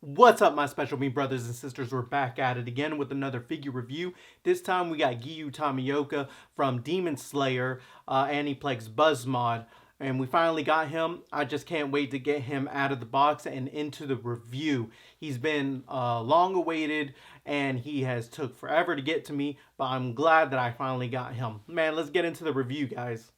What's up, my special me brothers and sisters? We're back at it again with another figure review. This time we got Giyu Tomioka from Demon Slayer, Aniplex Buzzmod, and we finally got him. I just can't wait to get him out of the box and into the review. He's been long awaited, and he has took forever to get to me, but I'm glad that I finally got him. Man, let's get into the review, guys.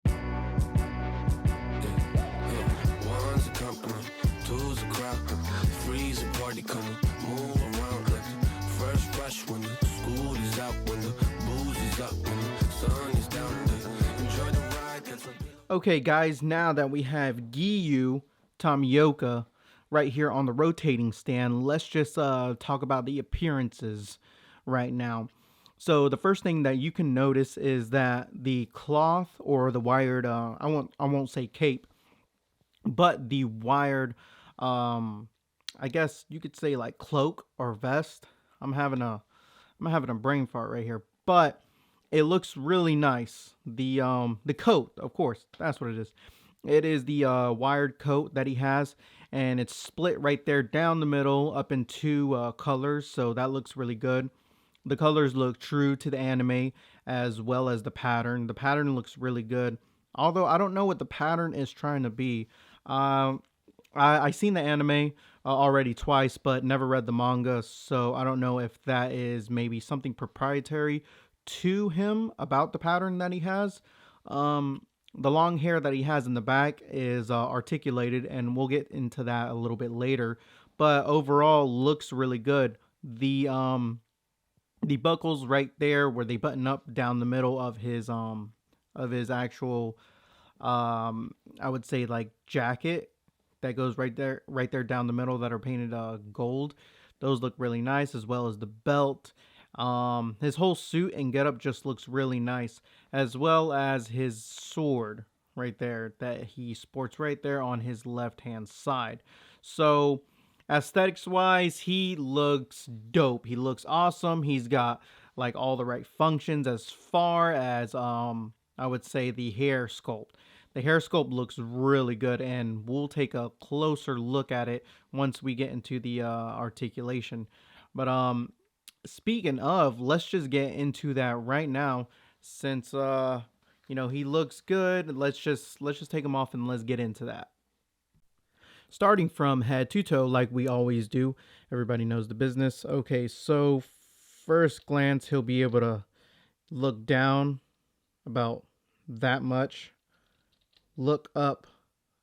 One's a company, two's a crowd, three's a party coming, move around like fresh fresh when the school is out, when the booze is up, when the sun is down, enjoy the ride. Okay, guys, now that we have Giyu Tomioka right here on the rotating stand, let's just talk about the appearances right now. So the first thing that you can notice is that the cloth or the wired I won't say cape, but the wired I guess you could say like cloak or vest. I'm having a brain fart right here, but it looks really nice. The coat, of course, that's what it is. It is the wired coat that he has, and it's split right there down the middle up in two colors, so that looks really good. The colors look true to the anime as well as the pattern. The pattern looks really good, although I don't know what the pattern is trying to be. I seen the anime already twice, but never read the manga, so I don't know if that is maybe something proprietary to him about the pattern that he has. The long hair that he has in the back is articulated, and we'll get into that a little bit later. But overall, looks really good. The buckles right there where they button up down the middle of his actual I would say like jacket that goes right there down the middle that are painted gold. Those look really nice, as well as the belt. His whole suit and getup just looks really nice, as well as his sword right there that he sports right there on his left hand side. So aesthetics wise, he looks dope. He looks awesome. He's got like all the right functions as far as I would say the hair sculpt. The hair sculpt looks really good, and we'll take a closer look at it once we get into the articulation. But speaking of, let's just get into that right now, since he looks good. Let's just take him off and let's get into that. Starting from head to toe, like we always do. Everybody knows the business. Okay, so first glance, he'll be able to look down about that much, look up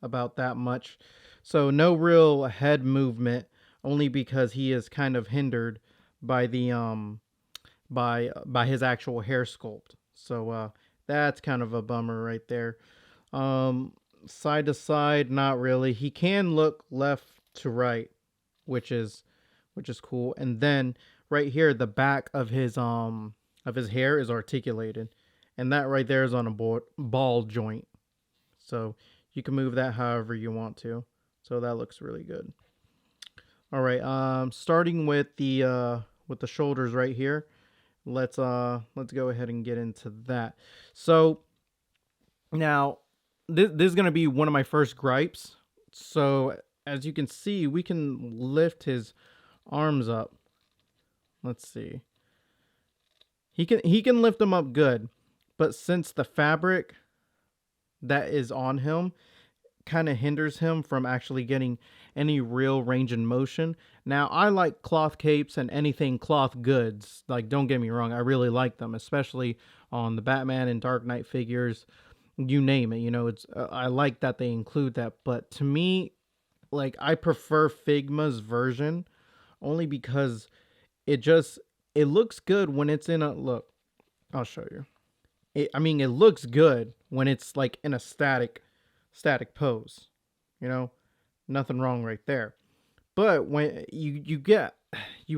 about that much. So no real head movement, only because he is kind of hindered by the by his actual hair sculpt. So that's kind of a bummer right there. Side to side, not really. He can look left to right, which is cool. And then right here, the back of his hair is articulated, and that right there is on a ball joint. So you can move that however you want to. So that looks really good. All right. Starting with the shoulders right here. Let's go ahead and get into that. So now this is gonna be one of my first gripes. So as you can see, we can lift his arms up. Let's see. He can lift them up good, but since the fabric that is on him kind of hinders him from actually getting any real range and motion. Now, I like cloth capes and anything cloth goods. Like, don't get me wrong, I really like them, especially on the Batman and Dark Knight figures. You name it, it's I like that they include that. But to me, like, I prefer Figma's version only because it looks good when it's in a look. I'll show you. It looks good when it's like in a static pose, nothing wrong right there. But when you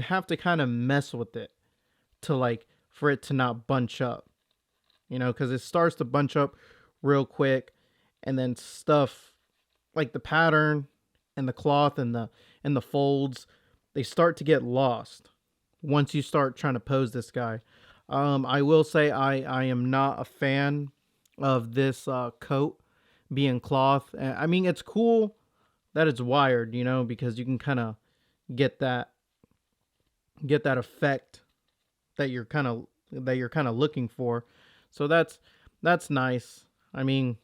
have to kind of mess with it to like for it to not bunch up, because it starts to bunch up real quick, and then stuff like the pattern and the cloth and the folds, they start to get lost once you start trying to pose this guy. I will say I am not a fan of this coat being cloth. I mean, it's cool that it's wired, because you can kind of get that effect that you're kind of looking for. So that's nice. I mean,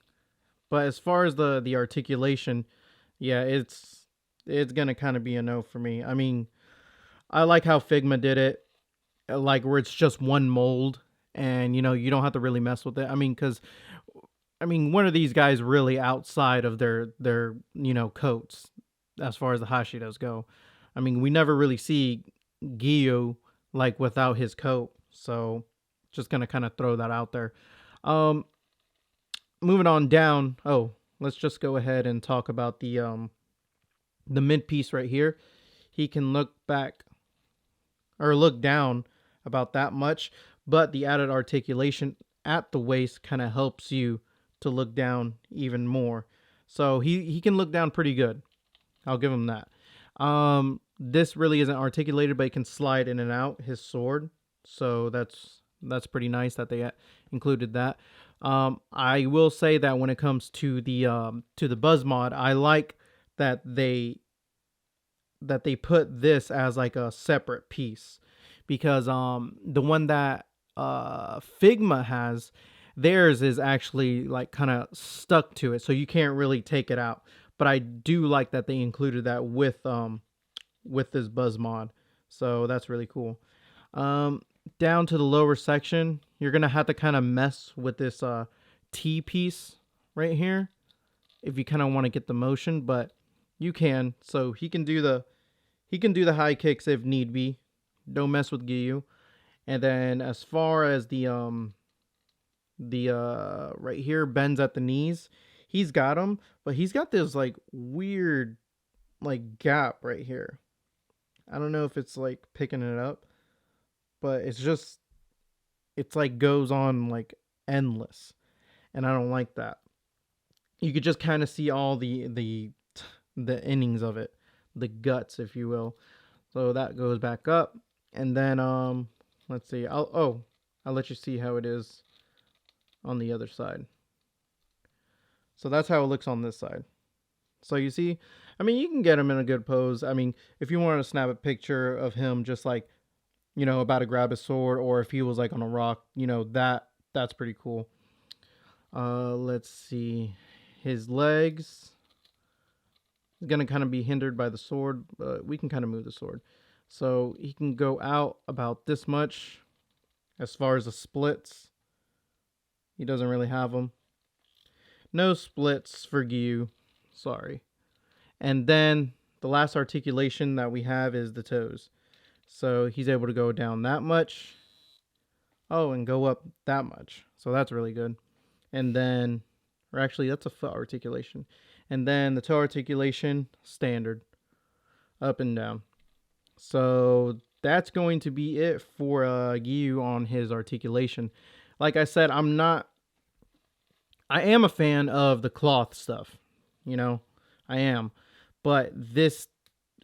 but as far as the articulation, yeah, it's gonna kind of be a no for me. I mean, I like how Figma did it, like where it's just one mold, and you don't have to really mess with it. I mean, because when are these guys really outside of their coats as far as the Hashiras go? I mean, we never really see Giyu like without his coat, so just gonna kind of throw that out there. Um, moving on down. Oh, let's just go ahead and talk about the mid piece right here. He can look back or look down about that much, but the added articulation at the waist kind of helps you to look down even more. So he can look down pretty good. I'll give him that. This really isn't articulated, but he can slide in and out his sword. So that's pretty nice that they included that. I will say that when it comes to the Buzzmod, I like that they put this as like a separate piece, because the one that Figma has, theirs is actually like kind of stuck to it, so you can't really take it out. But I do like that they included that with this Buzzmod, so that's really cool. Down to the lower section, you're gonna have to kind of mess with this T piece right here if you kind of want to get the motion, but you can. So he can do the high kicks if need be. Don't mess with Giyu. And then as far as the right here bends at the knees, he's got them, but he's got this like weird like gap right here. I don't know if it's like picking it up, but it's like goes on like endless, and I don't like that. You could just kind of see all the innings of it, the guts, if you will. So that goes back up, and then let's see. I'll let you see how it is on the other side. So that's how it looks on this side. So you see, I mean, you can get him in a good pose. I mean, if you wanted to snap a picture of him just like, about to grab his sword, or if he was like on a rock, that's pretty cool. Let's see. His legs is going to kind of be hindered by the sword, but we can kind of move the sword. So he can go out about this much. As far as the splits, he doesn't really have them. No splits for Giyu. Sorry. And then the last articulation that we have is the toes. So he's able to go down that much. Oh, and go up that much. So that's really good. And then, or actually, that's a foot articulation. And then the toe articulation, standard. Up and down. So that's going to be it for Giyu on his articulation. Like I said, I am a fan of the cloth stuff. I am. But this,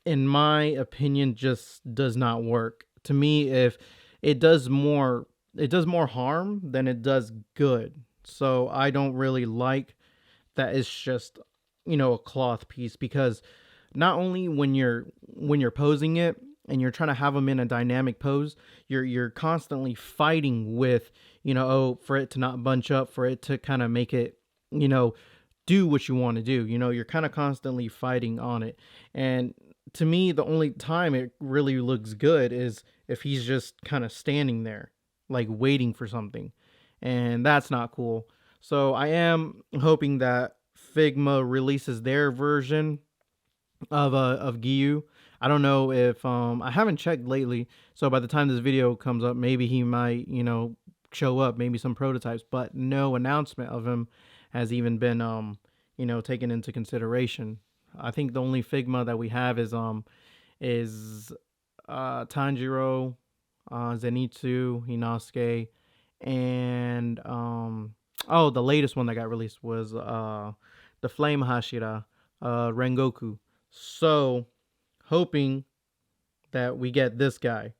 in my opinion, just does not work. To me, if it does more harm than it does good. So I don't really like that it's just, a cloth piece, because not only when you're posing it and you're trying to have them in a dynamic pose, you're constantly fighting with, for it to not bunch up, for it to kind of make it, do what you want to do. You're kind of constantly fighting on it. And to me, the only time it really looks good is if he's just kind of standing there, like waiting for something. And that's not cool. So I am hoping that Figma releases their version of Giyu. I don't know if I haven't checked lately. So by the time this video comes up, maybe he might, show up, maybe some prototypes, but no announcement of him has even been taken into consideration. I think the only Figma that we have is Tanjiro, Zenitsu, Inosuke, and the latest one that got released was the Flame Hashira, Rengoku. So hoping that we get this guy,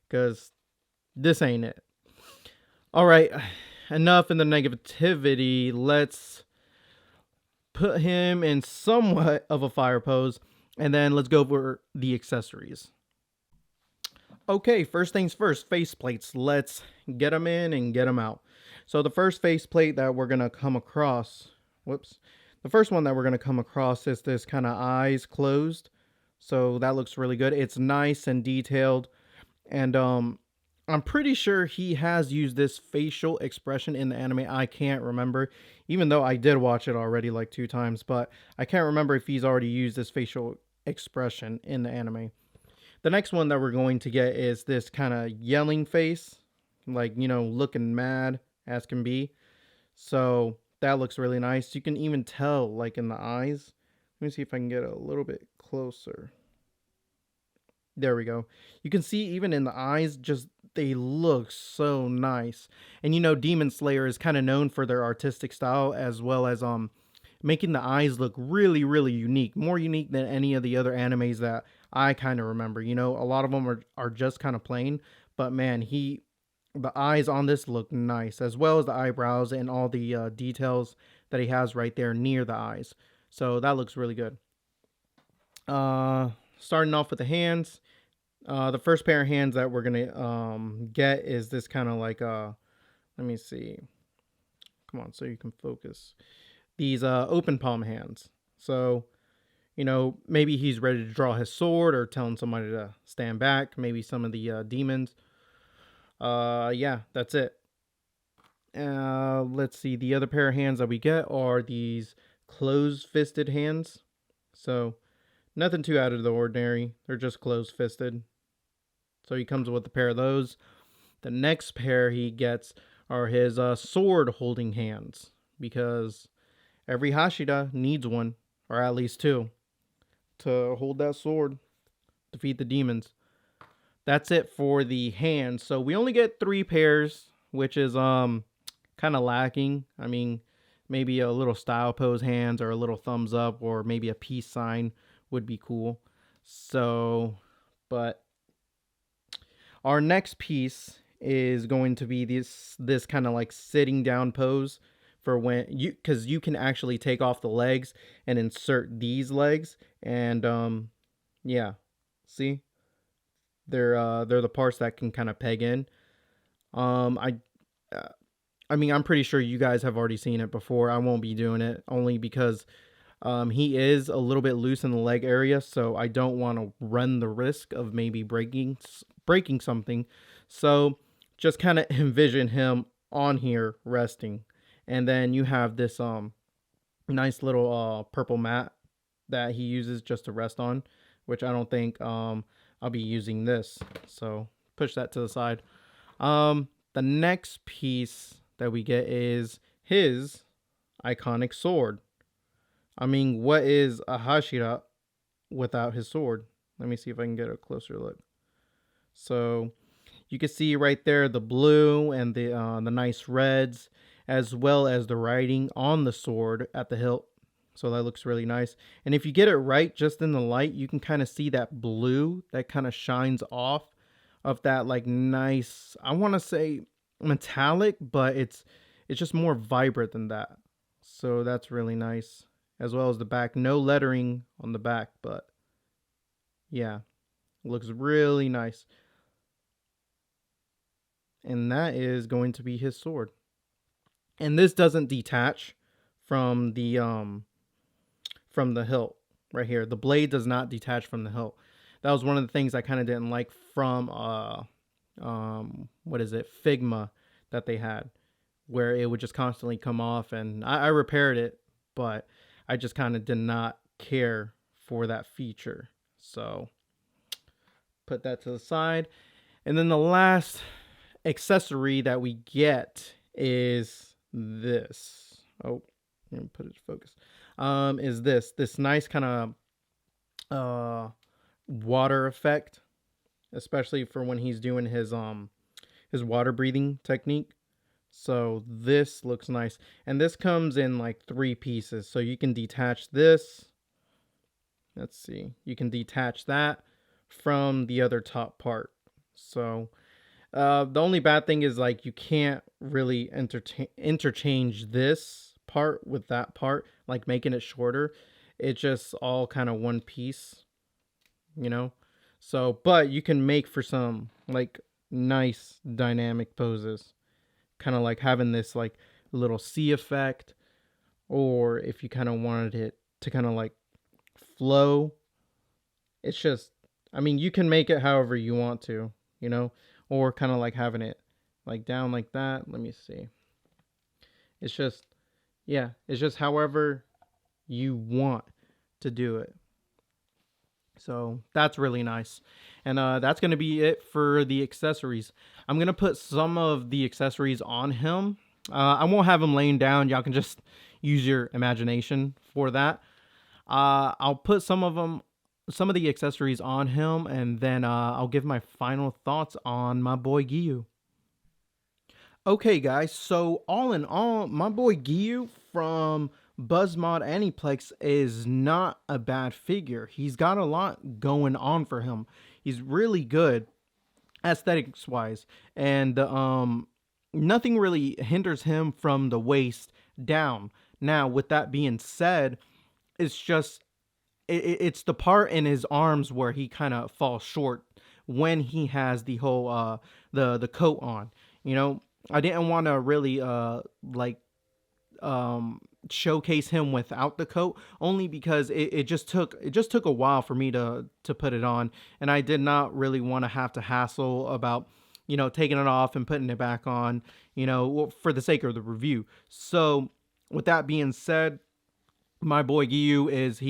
because this ain't it. All right, enough in the negativity. Let's put him in somewhat of a fire pose. And then let's go over the accessories. Okay, first things first, faceplates. Let's get them in and get them out. So the first faceplate that we're going to come across, the first one that we're going to come across is this kind of eyes closed. So that looks really good. It's nice and detailed. And I'm pretty sure he has used this facial expression in the anime. I can't remember, even though I did watch it already like 2 times, but I can't remember if he's already used this facial expression in the anime. The next one that we're going to get is this kind of yelling face, like, looking mad as can be. So that looks really nice. You can even tell, like, in the eyes. Let me see if I can get a little bit closer. There we go. You can see even in the eyes, just they look so nice. And Demon Slayer is kind of known for their artistic style, as well as making the eyes look really, really unique. More unique than any of the other animes that I kind of remember. A lot of them are just kind of plain, but man, the eyes on this look nice, as well as the eyebrows and all the details that he has right there near the eyes. So that looks really good. Starting off with the hands. The first pair of hands that we're gonna get is this kind of like let me see. Come on, so you can focus. These open palm hands. So, maybe he's ready to draw his sword or telling somebody to stand back. Maybe some of the demons. Yeah, that's it. Let's see. The other pair of hands that we get are these closed-fisted hands. So, nothing too out of the ordinary. They're just closed-fisted. So he comes with a pair of those. The next pair he gets are his sword-holding hands, because every Hashira needs one, or at least 2, to hold that sword, defeat the demons. That's it for the hands. So we only get 3 pairs, which is kind of lacking. I mean, maybe a little style pose hands, or a little thumbs up, or maybe a peace sign would be cool. So, but our next piece is going to be this kind of like sitting down pose for when because you can actually take off the legs and insert these legs, and yeah, see, they're the parts that can kind of peg in. I mean, I'm pretty sure you guys have already seen it before. I won't be doing it only because he is a little bit loose in the leg area, so I don't want to run the risk of maybe breaking something. So just kind of envision him on here resting, and then you have this nice little purple mat that he uses just to rest on, which I don't think I'll be using this. So push that to the side. The next piece that we get is his iconic sword. I mean, what is a Hashira without his sword? Let me see if I can get a closer look. So you can see right there the blue and the nice reds, as well as the writing on the sword at the hilt. So that looks really nice. And if you get it right just in the light, you can kind of see that blue that kind of shines off of that like nice, I want to say metallic, but it's just more vibrant than that. So that's really nice. As well as the back, no lettering on the back, but yeah, looks really nice. And that is going to be his sword. And this doesn't detach from the hilt right here. The blade does not detach from the hilt. That was one of the things I kind of didn't like from what is it, Figma, that they had, where it would just constantly come off. And I repaired it, but I just kind of did not care for that feature. So put that to the side. And then the last accessory that we get is this. Oh, let me put it to focus. Is this nice kind of water effect, especially for when he's doing his water breathing technique. So this looks nice, and this comes in like 3 pieces, so you can detach this. Let's see, you can detach that from the other top part. So the only bad thing is like you can't really interchange this part with that part, like making it shorter. It's just all kind of one piece, you know. So, but you can make for some like nice dynamic poses, kind of like having this like little C effect, or if you kind of wanted it to kind of like flow. It's just, I mean, you can make it however you want to, you know, or kind of like having it like down like that. Let me see. It's just, yeah, it's just however you want to do it. So that's really nice. And that's going to be it for the accessories. I'm going to put some of the accessories on him. I won't have him laying down. Y'all can just use your imagination for that. I'll put some of the accessories on him, and then I'll give my final thoughts on my boy Giyu. Okay, guys. So all in all, my boy Giyu from Buzzmod Aniplex is not a bad figure. He's got a lot going on for him. He's really good aesthetics wise, and nothing really hinders him from the waist down. Now, with that being said, it's just it's the part in his arms where he kind of falls short when he has the whole the coat on. You know, I didn't want to really like showcase him without the coat, only because it just took a while for me to put it on, and I did not really want to have to hassle about, you know, taking it off and putting it back on, you know, for the sake of the review. So with that being said, my boy Giyu is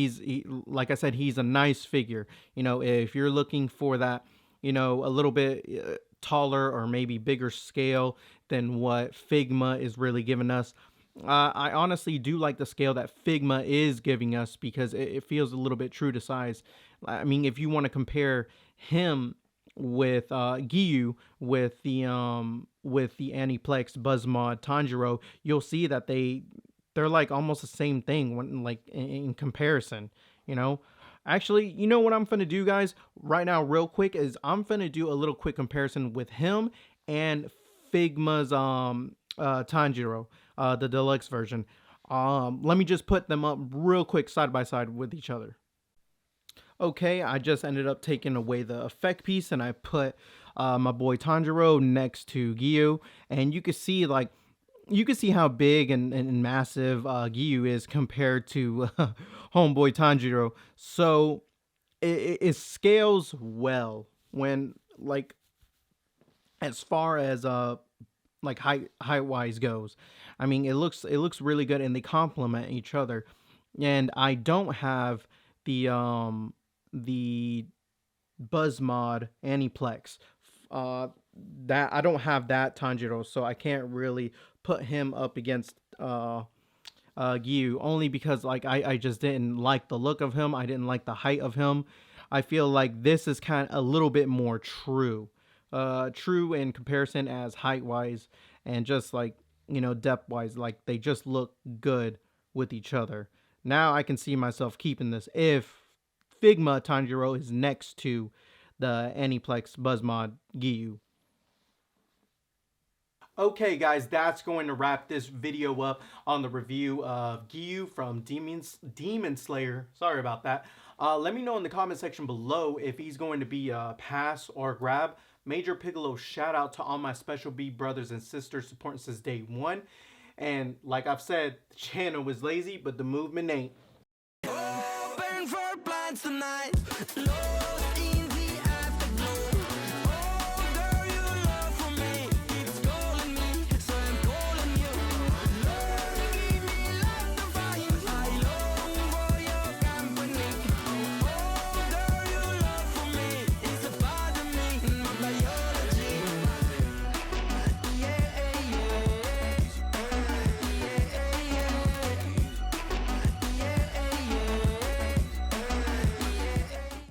like I said, he's a nice figure. You know, if you're looking for that, you know, a little bit taller or maybe bigger scale than what Figma is really giving us, I honestly do like the scale that Figma is giving us, because it feels a little bit true to size. I mean, if you want to compare him with Giyu with the Aniplex Buzzmod Tanjiro, you'll see that they're like almost the same thing when like in comparison, you know. Actually, you know what I'm gonna do, guys, right now real quick, is I'm gonna do a little quick comparison with him and Figma's Tanjiro, the deluxe version. Let me just put them up real quick side by side with each other. Okay, I just ended up taking away the effect piece, and I put my boy Tanjiro next to Giyu, and you can see like you can see how big and massive Giyu is compared to homeboy Tanjiro. So it scales well when like as far as like height wise goes. I mean, it looks really good, and they complement each other. And I don't have the Buzzmod Aniplex. Uh, that I don't have that Tanjiro, so I can't really put him up against Giyu, only because like I just didn't like the look of him. I didn't like the height of him. I feel like this is kind of a little bit more true, true in comparison as height wise and just like, you know, depth wise. Like they just look good with each other. Now I can see myself keeping this if Figma Tanjiro is next to the Aniplex Buzzmod Giyu. Okay, guys, that's going to wrap this video up on the review of Giyu from Demon Slayer. Sorry about that. Let me know in the comment section below if he's going to be a pass or grab. Major Piccolo shout out to all my Special B brothers and sisters supporting since day one. And like I've said, the channel was lazy, but the movement ain't.